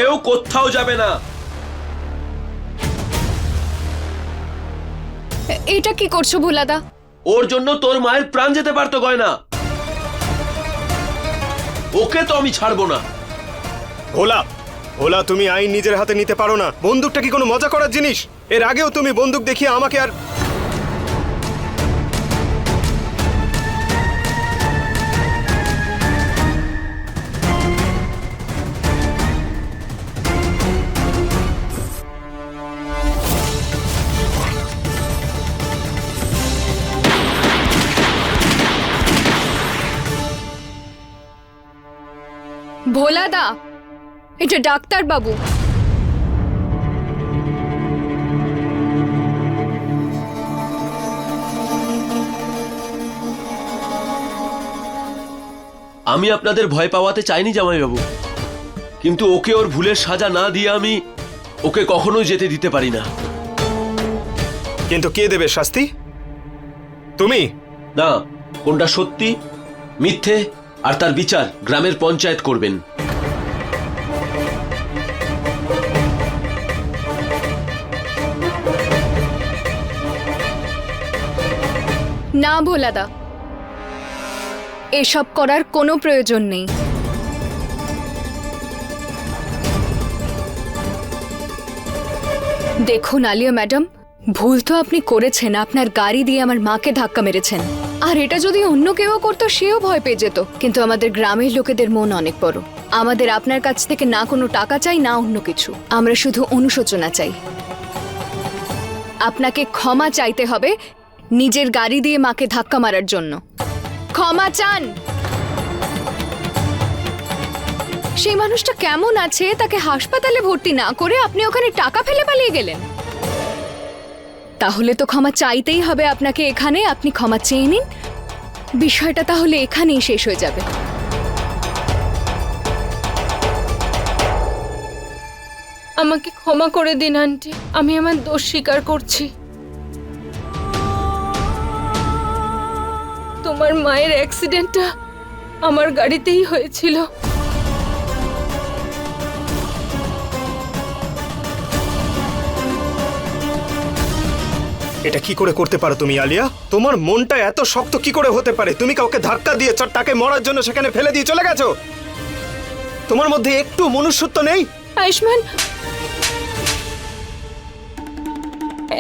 কেউ কোথাও যাবে না। এটা কি করছো ভোলাদা? ওর জন্য তোর মায়ের প্রাণ যেতে পারতো গয়না। ওকে তো আমি ছাড়বো না। ভোলা, ভোলা, তুমি আইন নিজের হাতে নিতে পারো না। বন্দুকটা কি কোনো মজা করার জিনিস? এর আগেও তুমি বন্দুক দেখিয়ে আমাকে আর ভোলাদা, এটা ডাক্তার বাবু। আমি আপনাদের ভয় পাওয়াতে চাইনি জামাইবাবু, কিন্তু ওকে ওর ভুলের সাজা না দিয়ে আমি ওকে কখনোই যেতে দিতে পারি না। কিন্তু কে দেবে শাস্তি? তুমি? না, কোনটা সত্যি মিথ্যে আর তার বিচার গ্রামের পঞ্চায়েত করবেন। না ভোলাদা, এসব করার কোনো প্রয়োজন নেই। দেখুন আলিয়া ম্যাডাম, ভুল তো আপনি করেছেন। আপনার গাড়ি দিয়ে আমার মাকে ধাক্কা মেরেছেন। আর এটা যদি অন্য কেউ করতো সেও ভয় পেয়ে যেত। কিন্তু আমাদের গ্রামের লোকেদের মন অনেক বড়। আমাদের আপনার কাছ থেকে না কোনো টাকা চাই, না অন্য কিছু। আমরা শুধু অনুশোচনা চাই। আপনাকে ক্ষমা চাইতে হবে নিজের গাড়ি দিয়ে মাকে ধাক্কা মারার জন্য। ক্ষমা চান। সেই মানুষটা কেমন আছে তাকে হাসপাতালে ভর্তি না করে আপনি ওখানে টাকা ফেলে পালিয়ে গেলেন। তাহলে তো ক্ষমা চাইতেই হবে আপনাকে এখানে। আপনি ক্ষমা চেয়ে নিন, বিষয়টা তাহলে এখানেই শেষ হয়ে যাবে। আমাকে ক্ষমা করে দিন আন্টি, আমি আমার দোষ স্বীকার করছি। তোমার মায়ের অ্যাক্সিডেন্টটা আমার গাড়িতেই হয়েছিল। এটা কি করে করতে পারো তুমি আলিয়া? তোমার মনটা এত শক্ত কি করে হতে পারে? তুমি কাউকে ধাক্কা দিয়ে তাকে মরার জন্য সেখানে ফেলে দিয়ে চলে গেছো। তোমার মধ্যে একটু মনুষ্যত্ব নেই? আয়ুষ্মান,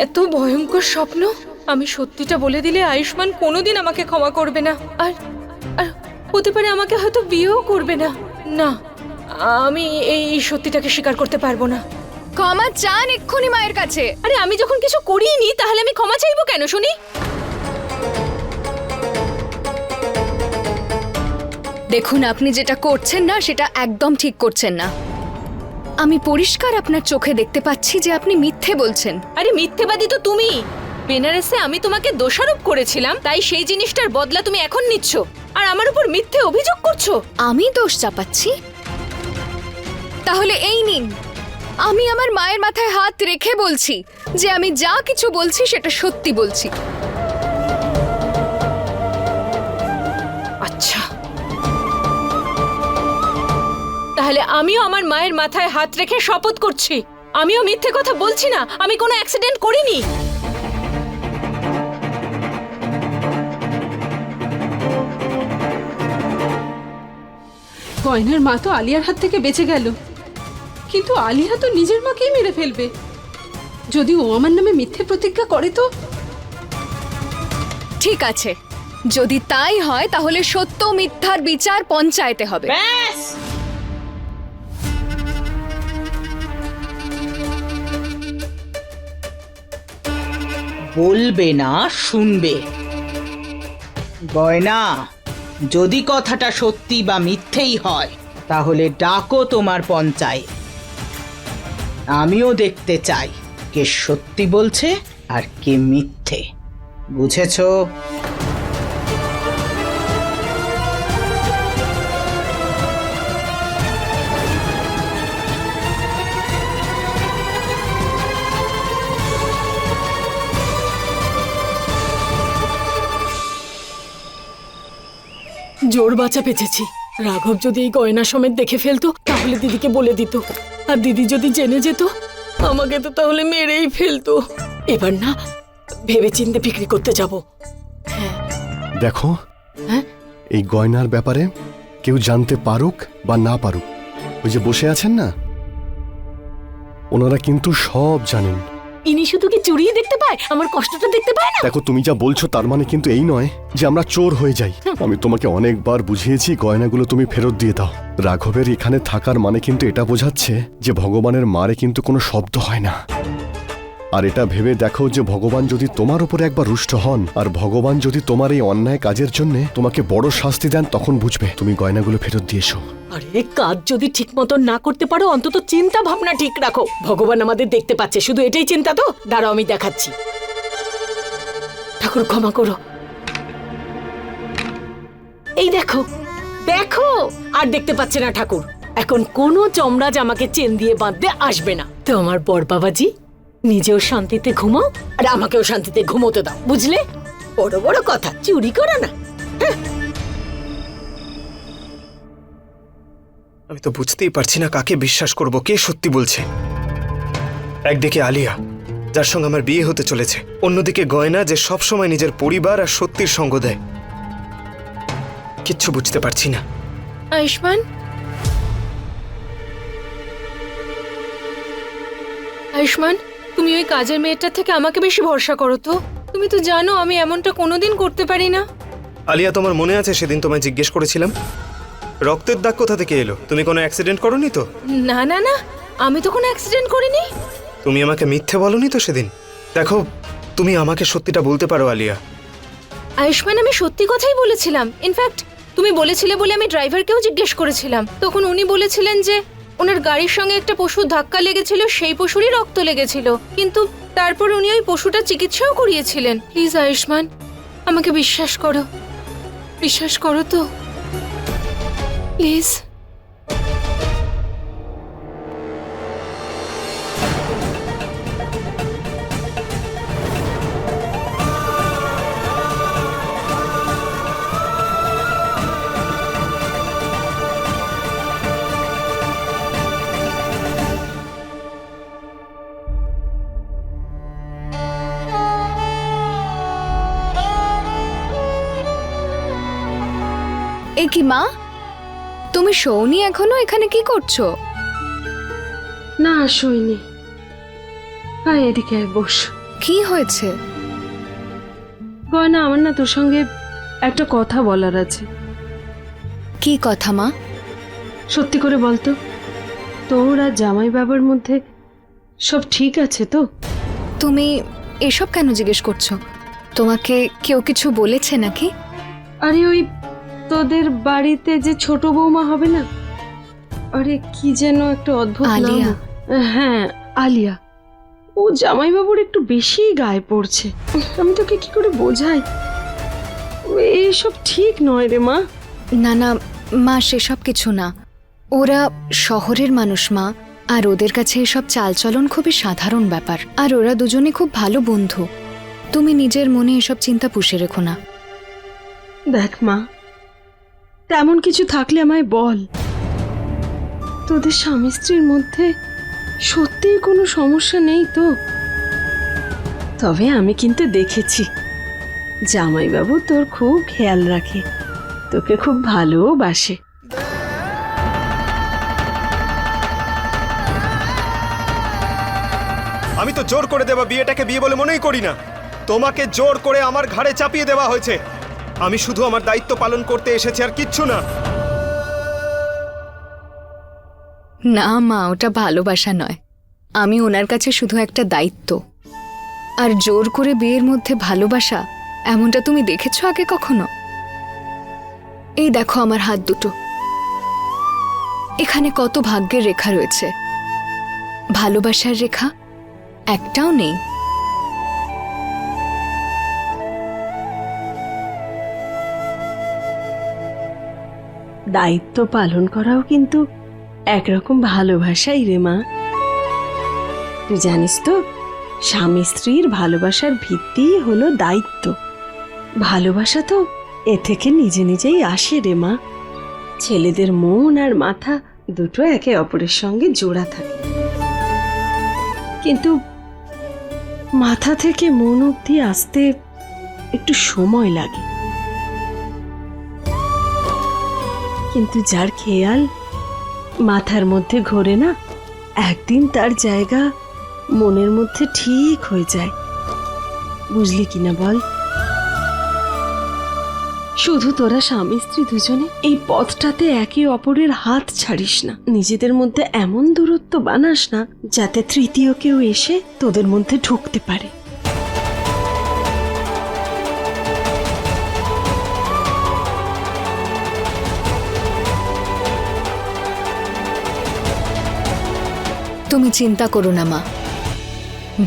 এত ভয়ঙ্কর স্বপ্ন, আমি সত্যিটা বলে দিলে আয়ুষ্মান কোনোদিন আমাকে ক্ষমা করবে না। আর আর হতে পারে আমাকে হয়তো বিয়েও করবে না। না, আমি এই সত্যিটাকে স্বীকার করতে পারবো না। ক্ষমা চান এক্ষুনি মায়ের কাছে। আরে আমি যখন কিছু করিনি তাহলে আমি ক্ষমা চাইবো কেন শুনি? দেখুন, আপনি যেটা করছেন না সেটা একদম ঠিক করছেন না। আমি পরিষ্কার আপনার চোখে দেখতে পাচ্ছি যে আপনি মিথ্যে বলছেন। আরে মিথ্যেবাদী তো তুমি। বেনারসে আমি তোমাকে দোষারোপ করেছিলাম, তাই সেই জিনিসটার বদলা তুমি এখন নিচ্ছ আর আমার উপর মিথ্যে অভিযোগ করছো। আমি দোষ চাপাচ্ছি? তাহলে এই নিন, আমি আমার মায়ের মাথায় হাত রেখে বলছি যে আমি যা কিছু বলছি সেটা সত্যি বলছি। আচ্ছা, তাহলে আমিও আমার মায়ের মাথায় হাত রেখে শপথ করছি, আমিও মিথ্যে কথা বলছি না, আমি কোনো অ্যাক্সিডেন্ট করিনি। গয়নার মা তো আলিয়ার হাত থেকে বেঁচে গেল, কিন্তু আলিয়া তো নিজের মাকেই মেরে ফেলবে যদি ও আমার নামে মিথ্যে প্রতিজ্ঞা করে। তো ঠিক আছে, যদি তাই হয় তাহলে সত্য মিথ্যার বিচার পঞ্চায়েতে হবে। ব্যাস, বলবে না, শুনবে। গয়না, যদি কথাটা সত্যি বা মিথ্যেই হয় তাহলে ডাকো তোমার পঞ্চায়েত। আমিও দেখতে চাই কে সত্যি বলছে আর কে মিথ্যে। বুঝেছো? জোর বাঁচা বেঁচেছি। রাঘব যদি এই গয়না সমেত দেখে ফেলতো তাহলে দিদিকে বলে দিত আর দিদি যদি জেনে যেত আমাকে তো তাহলে মেরেই ফেলতো। এবার না ভেবেচিন্তে বিক্রি করতে যাব। দেখো, হ্যাঁ? এই গয়নার ব্যাপারে কেউ জানতে পারুক বা না পারুক, ওই যে বসে আছেন না, ওনারা কিন্তু সব জানেন। ইনি শুধু কি চুরিয়ে দেখতে পায়, আমার কষ্টটা দেখতে পায় না? দেখো, তুমি যা বলছো তার মানে কিন্তু এই নয় যে আমরা চোর হয়ে যাই। আমি তোমাকে অনেকবার বুঝিয়েছি, গয়নাগুলো তুমি ফেরত দিয়ে দাও। রাঘবের এখানে থাকার মানে কিন্তু এটা বোঝাচ্ছে যে ভগবানের মারে কিন্তু কোনো শব্দ হয় না। আর এটা ভেবে দেখো যে ভগবান যদি তোমার উপরে একবার রুষ্ট হন, আর ভগবান যদি তোমার এই অন্যায় কাজের জন্য তোমাকে বড় শাস্তি দেন, তখন বুঝবে তুমি গয়নাগুলো ফেরত দিয়ে এসো। আরে কাজ যদি ঠিক মতন না করতে পারো, অন্তত চিন্তা ভাবনা ঠিক রাখো। ভগবান আমাদের দেখতে পাচ্ছে, শুধু এটাই চিন্তা তো। দাঁড়াও আমি দেখাচ্ছি। ঠাকুর ক্ষমা করো। এই দেখো দেখো, আর দেখতে পাচ্ছে না ঠাকুর। এখন কোনো চমড়াজ আমাকে চেন দিয়ে বাঁধতে আসবে না। তো আমার বর বাবাজি, নিজেও শান্তিতে ঘুমাও আর আমাকেও শান্তিতে ঘুমোতে দাও, বুঝলে? বড় বড় কথা চুরি করো না। আমি তো বুঝতেই পারছি না কাকে বিশ্বাস করব, কে সত্যি বলছে। একদিকে আলিয়া, যার সঙ্গে আমার বিয়ে হতে চলেছে, অন্যদিকে গয়না, যে সব সময় নিজের পরিবার আর সত্যির সঙ্গ দেয়। কিচ্ছু বুঝতে পারছি না। আয়ুষ্মান, আয়ুষ্মান, তুমি ওই কাজের মেয়েটার থেকে আমাকে বেশি ভরসা করো তো। তুমি তো জানো আমি এমনটা কোনোদিন করতে পারি না। আলিয়া, তোমার মনে আছে সেদিন তোমায় জিজ্ঞেস করেছিলাম রক্তের দাগ কোথা থেকে এলো? তুমি কোনো অ্যাক্সিডেন্ট করোনি তো? না না না, আমি তো কোনো অ্যাক্সিডেন্ট করিনি। তুমি আমাকে মিথ্যে বলনি তো সেদিন? দেখো, তুমি আমাকে সত্যিটা বলতে পারো আলিয়া। আয়ুষ্মান, আমি সত্যি কথাই বলেছিলাম। ইনফ্যাক্ট তুমি বলেছিলে বলে আমি ড্রাইভারকেও জিজ্ঞেস করেছিলাম। তখন উনি বলেছিলেন যে ওনার গাড়ির সঙ্গে একটা পশুর ধাক্কা লেগেছিল, সেই পশুরই রক্ত লেগেছিল। কিন্তু তারপর উনি ওই পশুটার চিকিৎসাও করিয়েছিলেন। প্লিজ আয়ুষ্মান, আমাকে বিশ্বাস করো, বিশ্বাস করো তো প্লিজ। এ কি মা, তুমি শোনি এখনো? এখানে কি করছো? না শুইনি। হ্যাঁ, এদিকে আয়, বস। কি হয়েছে? গয়না, আমার না তোর সঙ্গে একটা কথা বলার আছে। কি কথা মা? সত্যি করে বলতো, তোর আর জামাই বাবার মধ্যে সব ঠিক আছে তো? তুমি এসব কেন জিজ্ঞেস করছো? তোমাকে কেউ কিছু বলেছে নাকি? আরে ওই তোদের বাড়িতে যে ছোট বৌমা হবে না, আরে কি যেন একটা অদ্ভুত নাম। আলিয়া। হ্যাঁ, আলিয়া। ও জামাইবাবুর একটু বেশি গায়ে পড়ছে। আমি তোকে কি করে বোঝাই? এইসব ঠিক নয় রে মা। না না মা, সেসব কিছু না। ওরা শহরের মানুষ মা, আর ওদের কাছে এসব চালচলন খুবই সাধারণ ব্যাপার। আর ওরা দুজনে খুব ভালো বন্ধু। তুমি নিজের মনে এসব চিন্তা পুষে রেখো না। দেখ মা, তেমন কিছু থাকলে আমায় বল। তোদের স্বামী স্ত্রীর মধ্যে সত্যিই কোনো সমস্যা নেই তো? তবে আমি কিন্তু দেখেছি জামাইবাবু তোর খুব খেয়াল রাখে, তোকে খুব ভালোবাসে। আমি তো জোর করে দেওয়া বিয়েটাকে বিয়ে বলে মনেই করি না। তোমাকে জোর করে আমার ঘাড়ে চাপিয়ে দেওয়া হয়েছে। আমি শুধু আমার দায়িত্ব পালন করতে এসেছি, আর কিচ্ছু না। না মা, ওটা ভালোবাসা নয়। আমি ওনার কাছে শুধু একটা দায়িত্ব। আর জোর করে বিয়ের মধ্যে ভালোবাসা, এমনটা তুমি দেখেছো আগে কখনো? এই দেখো আমার হাত দুটো, এখানে কত ভাগ্যের রেখা রয়েছে। ভালোবাসার রেখা একটাও নেই। দায়িত্ব পালন করাও কিন্তু একরকম ভালোবাসাই রে মা। তুই জানিস তো, স্বামী স্ত্রীর ভালোবাসার ভিত্তিই হলো দায়িত্ব। ভালোবাসা তো এ থেকে নিজে নিজেই আসে রে মা। ছেলেদের মন আর মাথা দুটো একে অপরের সঙ্গে জোড়া থাকে, কিন্তু মাথা থেকে মন অবধি আসতে একটু সময় লাগে। কিন্তু যার খেয়াল মাথার মধ্যে ঘোরে না, একদিন তার জায়গা মনের মধ্যে ঠিক হয়ে যায়। বুঝলি কিনা বল? শুধু তোরা স্বামী স্ত্রী দুজনে এই পথটাতে একে অপরের হাত ছাড়িস না, নিজেদের মধ্যে এমন দূরত্ব বানাস না যাতে তৃতীয় কেউ এসে তোদের মধ্যে ঢুকতে পারে। তুমি চিন্তা করো না মা,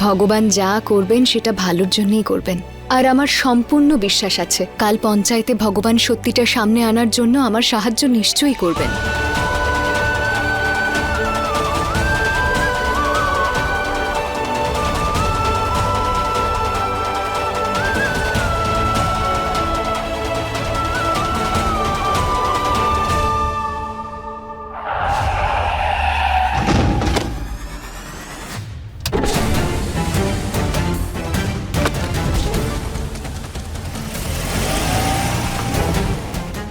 ভগবান যা করবেন সেটা ভালোর জন্যই করবেন। আর আমার সম্পূর্ণ বিশ্বাস আছে কাল পঞ্চায়েতে ভগবান সত্যিটা সামনে আনার জন্য আমার সাহায্য নিশ্চয়ই করবেন।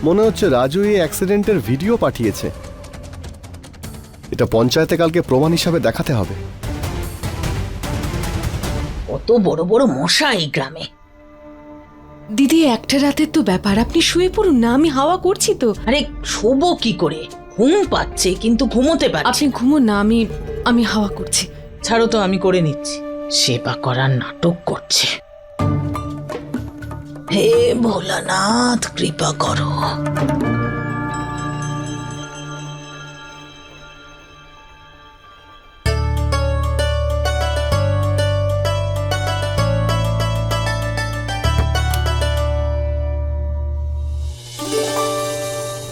মনে হচ্ছে রাজু এই অ্যাক্সিডেন্টের ভিডিও পাঠিয়েছে। এটা পঞ্চায়েতে কালকে প্রমাণ হিসাবে দেখাতে হবে। কত বড় বড় মশা এই গ্রামে। দিদি, একটা রাতের তো ব্যাপার, আপনি শুয়ে পড়ুন না, আমি হাওয়া করছি তো। আরে শোবো কি করে? ঘুম পাচ্ছে কিন্তু ঘুমোতে পারছি। আপনি ঘুমোন না, আমি হাওয়া করছি। ছাড়ো তো, আমি করে নিচ্ছি। সেবা করার নাটক করছে। হে ভোলানাথ, কৃপা করো।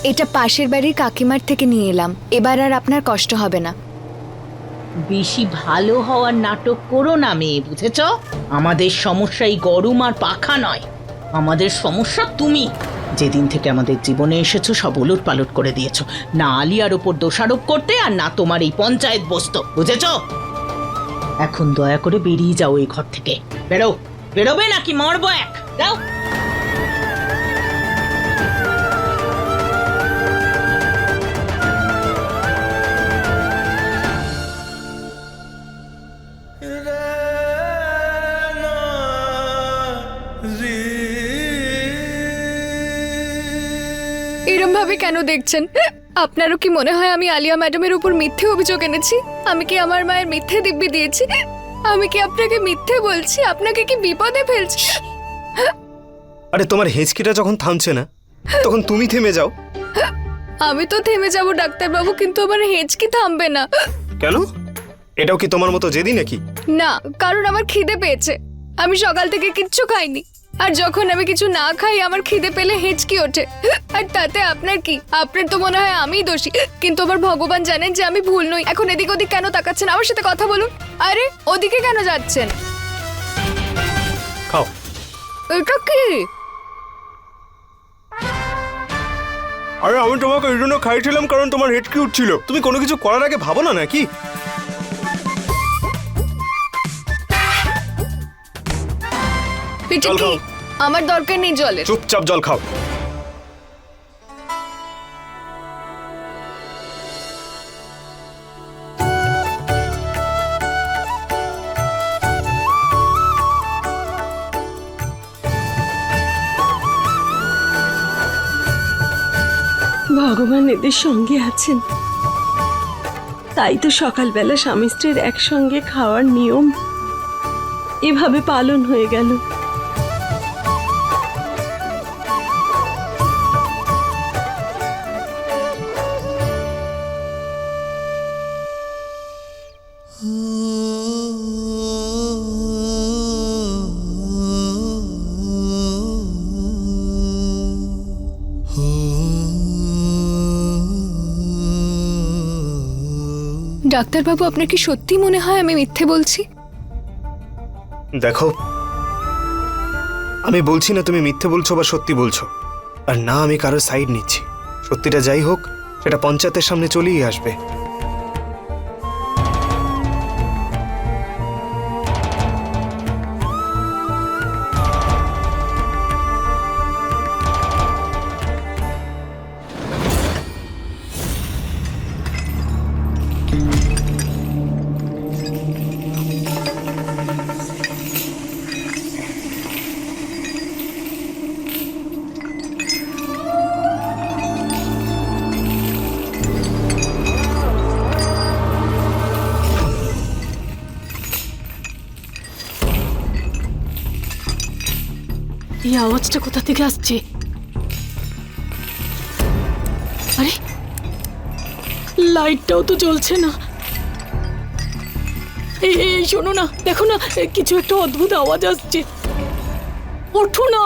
এটা পাশের বাড়ির কাকিমার থেকে নিয়ে এলাম, এবার আর আপনার কষ্ট হবে না। বেশি ভালো হওয়ার নাটক করো না মেয়ে, বুঝেছ? আমাদের সমস্যা এই গরম আর পাখা নয়, আমাদের সমস্যা তুমি। যেদিন থেকে আমাদের জীবনে এসেছো সব উলট পালট করে দিয়েছো। না আলিয়ার ওপর দোষারোপ করতে, আর না তোমার এই পঞ্চায়েত বসতো, বুঝেছ? এখন দয়া করে বেরিয়ে যাও এই ঘর থেকে। বেরো, বেরোবে নাকি মরবো এক? যাও। এরম ভাবে কেন দেখছেন? আপনারও কি মনে হয় আমি আলিয়া ম্যাডামের উপর মিথ্যে অভিযোগ এনেছি? আমি কি আমার মায়ের মিথ্যে দিব্যি দিয়েছি? আমি কি আপনাকে মিথ্যে বলছি? আপনাকে কি বিপদে ফেলছি? আরে তোমার হেঁচকিটা যখন থামছে না তখন তুমি থেমে যাও। আমি তো থেমে যাব ডাক্তারবাবু, কিন্তু আমার হেঁচকি থামবে না। কেন? এটাও কি তোমার মতো জেদি নাকি? না, কারণ আমার খিদে পেয়েছে। আমি সকাল থেকে কিচ্ছু খাইনি, আর যখন আমি কিছু না খাই আমার খিদে পেলে হেঁচকি ওঠে। আর তাতে আপনার কি? আপনার তো মনে হয় আমিই দোষী, কিন্তু আমার ভগবান জানেন যে আমি ভুল নই। এখন এদিক ওদিক কেন তাকাচ্ছেন? আমার সাথে কথা বলুন। আরে ওদিকে কেন যাচ্ছেন? খাও। এটা কি? আরে আমি তোমাকে এই জন্য খাইছিলাম কারণ তোমার হেঁচকি উঠছিল। তুমি কোনো কিছু করার আগে ভাবো না নাকি? এটা জল কি? খাও। আমার দরকার নেই জলের। চুপচাপ জল খাও। ভগবান এদের সঙ্গে আছেন, তাই তো সকালবেলা স্বামী স্ত্রীর একসঙ্গে খাওয়ার নিয়ম এভাবে পালন হয়ে গেল। ডাক্তারবাবু, আপনার কি সত্যি মনে হয় আমি মিথ্যে বলছি? দেখো, আমি বলছি না তুমি মিথ্যে বলছো বা সত্যি বলছো, আর না আমি কারোর সাইড নিচ্ছি। সত্যিটা যাই হোক, সেটা পঞ্চায়েতের সামনে চলেই আসবে। এই আওয়াজটা কোথা থেকে আসছে? আরে লাইটটাও তো জ্বলছে না। এই শোনো না, দেখো না, কিছু একটা অদ্ভুত আওয়াজ আসছে। ওঠো না।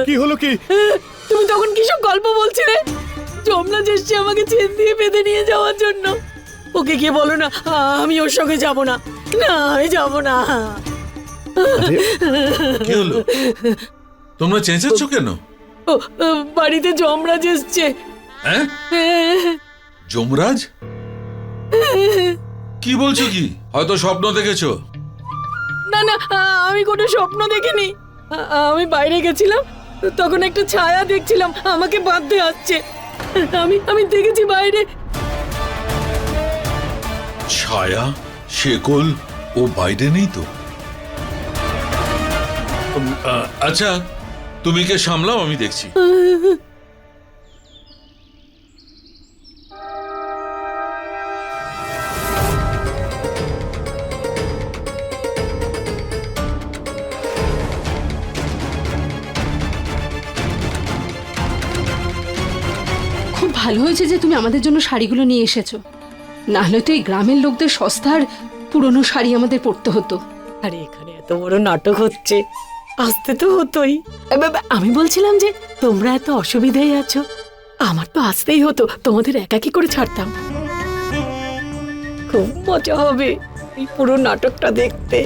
কি হলো কি? তুমি তখন কিসব গল্প বলছিলে? যমরাজ এসছে আমাকে চেন দিয়ে বেঁধে নিয়ে যাওয়ার জন্য। ওকে গিয়ে বলো না আমি ওর সঙ্গে যাব না। না, আমি যাব না। কি হলো? তোমরা চেঁচাচ্ছ কেন? ও, বাড়িতে যমরাজ এসছে। হ্যাঁ, যমরাজ? কি বলছো কি? হয়তো স্বপ্ন দেখেছো। না না, আমি কোনো স্বপ্ন দেখিনি। আমি বাইরে গেছিলাম, তখন একটা ছায়া দেখছিলাম আমাকে বাঁধতে আসছে। আমি দেখেছি বাইরে। ছায়া, শেকল, ও বাইরে নেই তো? আচ্ছা, তুমি কে সামলাও, আমি দেখছি। খুব ভালো হয়েছে যে তুমি আমাদের জন্য শাড়িগুলো নিয়ে এসেছো, না হলে তো এই গ্রামের লোকদের সস্তার পুরনো শাড়ি আমাদের পরতে হতো। আরে এখানে এত বড় নাটক হচ্ছে, আসতে তো হতোই। আমি বলছিলাম যে তোমরা এত অসুবিধায় আছো, আমার তো আসতেই হতো, তোমাদের একাকি করে ছাড়তাম। খুব মজা হবে এই পুরো নাটকটা দেখতে।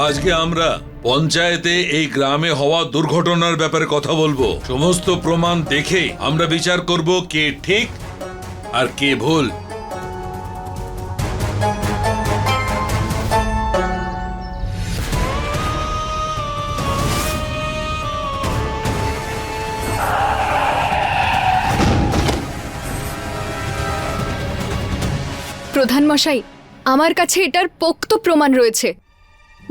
আজকে আমরা পঞ্চায়েতে এই গ্রামে হওয়া দুর্ঘটনার ব্যাপারে কথা বলবো। সমস্ত প্রমাণ দেখে আমরা বিচার করব কে ঠিক আর কে ভুল। প্রধান মশাই, আমার কাছে এটার পোক্ত প্রমাণ রয়েছে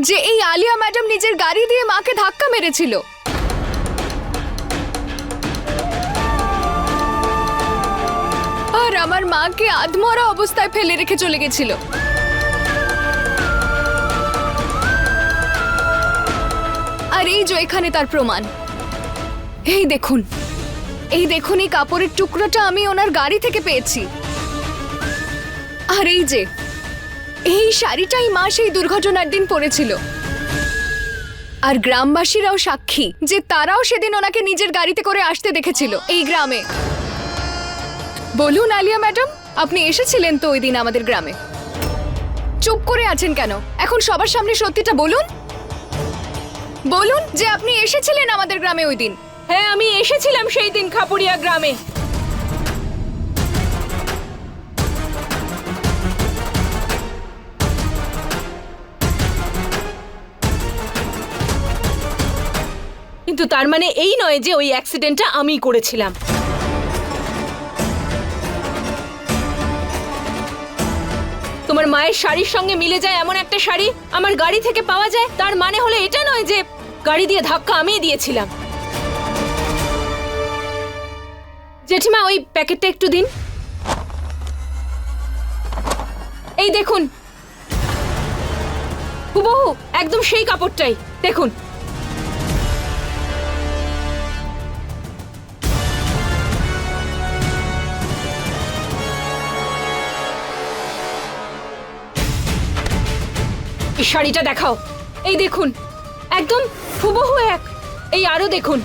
যে এই আলিয়া ম্যাডাম নিজের গাড়ি দিয়ে মাকে ধাক্কা মেরেছিল। আর আমার মাকে আধমরা অবস্থায় ফেলে রেখে চলে গেছিল। আর এই যে এখানে তার প্রমাণ, এই দেখুন, এই দেখুন, এই কাপড়ের টুকরোটা আমি ওনার গাড়ি থেকে পেয়েছি। আর এই যে এই শাড়িটাই মা সেই দুর্ঘটনার দিন পরেছিল। আর গ্রামবাসীরাও সাক্ষী যে তারাও সেদিন ওনাকে নিজের গাড়িতে করে আসতে দেখেছিল এই গ্রামে। বলুন আলিয়া ম্যাডাম, আপনি এসেছিলেন তো ওই দিন আমাদের গ্রামে? চুপ করে আছেন কেন? এখন সবার সামনে সত্যিটা বলুন। বলুন যে আপনি এসেছিলেন আমাদের গ্রামে ওই দিন। হ্যাঁ, আমি এসেছিলাম সেই দিন খাপুরিয়া গ্রামে। কিন্তু তার মানে এই নয় যে ওই অ্যাক্সিডেন্টটা আমি করেছিলাম। তোমার মায়ের শাড়ির সঙ্গে মিলে যায় এমন একটা শাড়ি আমার গাড়ি থেকে পাওয়া যায়, তার মানে হলো এটা নয় যে গাড়ি দিয়ে ধাক্কা আমিই দিয়েছিলাম। জেঠিমা ওই প্যাকেটটা একটু দিন। এই দেখুন হুবহু একদম সেই কাপড়টাই দেখুন। এই শাড়িটা দেখাও। এই দেখুন একদম হুবহু এক। এই আরো দেখুন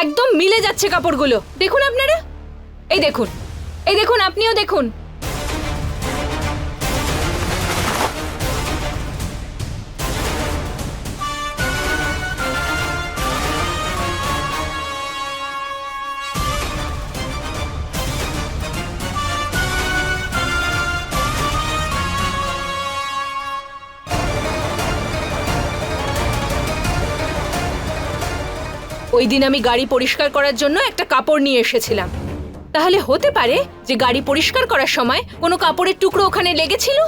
একদম মিলে যাচ্ছে কাপড়গুলো। দেখুন আপনারা, এই দেখুন, এই দেখুন, আপনিও দেখুন। ওই দিন আমি গাড়ি পরিষ্কার করার জন্য একটা কাপড় নিয়ে এসেছিলাম। তাহলে হতে পারে যে গাড়ি পরিষ্কার করার সময় কোনো কাপড়ের টুকরো ওখানে লেগেছিল।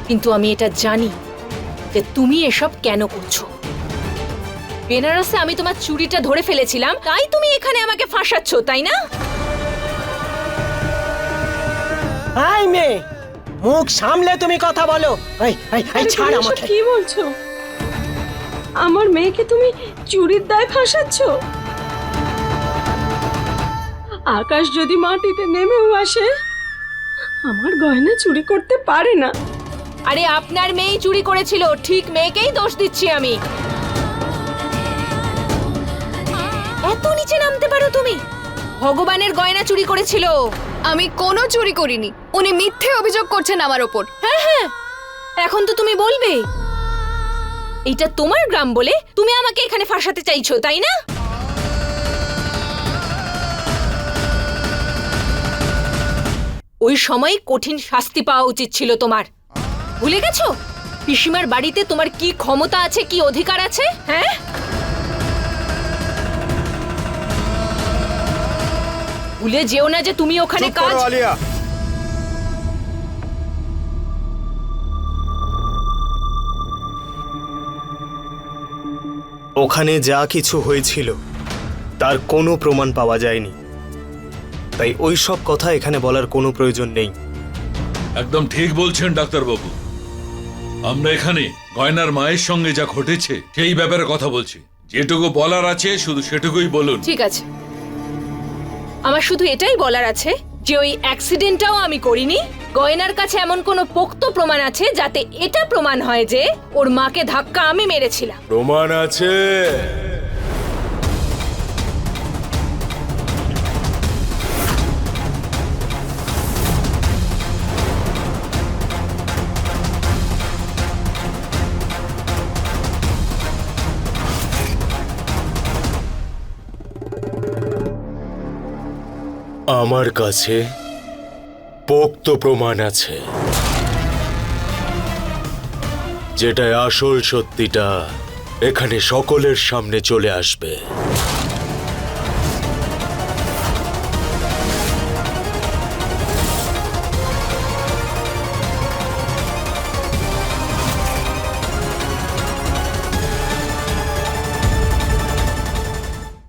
কিন্তু আমি এটা জানি যে তুমি এসব কেন করছো। বেনারসে আমি তোমার চুড়িটা ধরে ফেলেছিলাম, তাই তুমি এখানে আমাকে ফাঁসাচ্ছ, তাই না? আই মেয়ে, মুখ সামলে তুমি কথা বলো। এই ছাড় আমাকে। কি বলছো? আমার মেয়েকে তুমি চুরির দায় ফাঁসাচ্ছ? আকাশ যদি মাটিতে নেমেও আসে, আমার গয়না চুরি করতে পারে না। আরে আপনার মেয়েই চুরি করেছিল, ঠিক মেয়েকেই দোষ দিচ্ছি আমি। এত নিচে নামতে পারো তুমি? ভগবানের গয়না চুরি করেছিল। আমি কোনো চুরি করিনি। উনি মিথ্যে অভিযোগ করছেন আমার ওপর। হ্যাঁ হ্যাঁ, এখন তো তুমি বলবে। এটা তোমার গ্রাম বলে তুমি আমাকে এখানে ফাঁসাতে চাইছো, তাই না? ওই সময় কঠিন শাস্তি পাওয়া উচিত ছিল তোমার। ভুলে গেছো পিসিমার বাড়িতে তোমার কি ক্ষমতা আছে, কি অধিকার আছে? হ্যাঁ, ভুলে যেও না যে তুমি ওখানে কাজ। আলিয়া, ওখানে যা কিছু হয়েছিল তার কোনো প্রমাণ পাওয়া যায়নি, তাই ওই সব কথা এখানে বলার কোনো প্রয়োজন নেই। একদম ঠিক বলছেন ডাক্তারবাবু। আমরা এখানে গয়নার মায়ের সঙ্গে যা ঘটেছে সেই ব্যাপারে কথা বলছি। যেটুকু বলার আছে শুধু সেটুকুই বলুন। ঠিক আছে, আমার শুধু এটাই বলার আছে যে ওই অ্যাক্সিডেন্টটাও আমি করিনি। গয়নার কাছে এমন কোনো পোক্ত প্রমাণ আছে যাতে এটা প্রমাণ হয় যে ওর মাকে ধাক্কা আমি মেরেছিলাম। প্রমাণ আছে। আমার কাছে পোক্ত প্রমাণ আছে, যেটা আসল সত্যিটা এখানে সকলের সামনে চলে আসবে।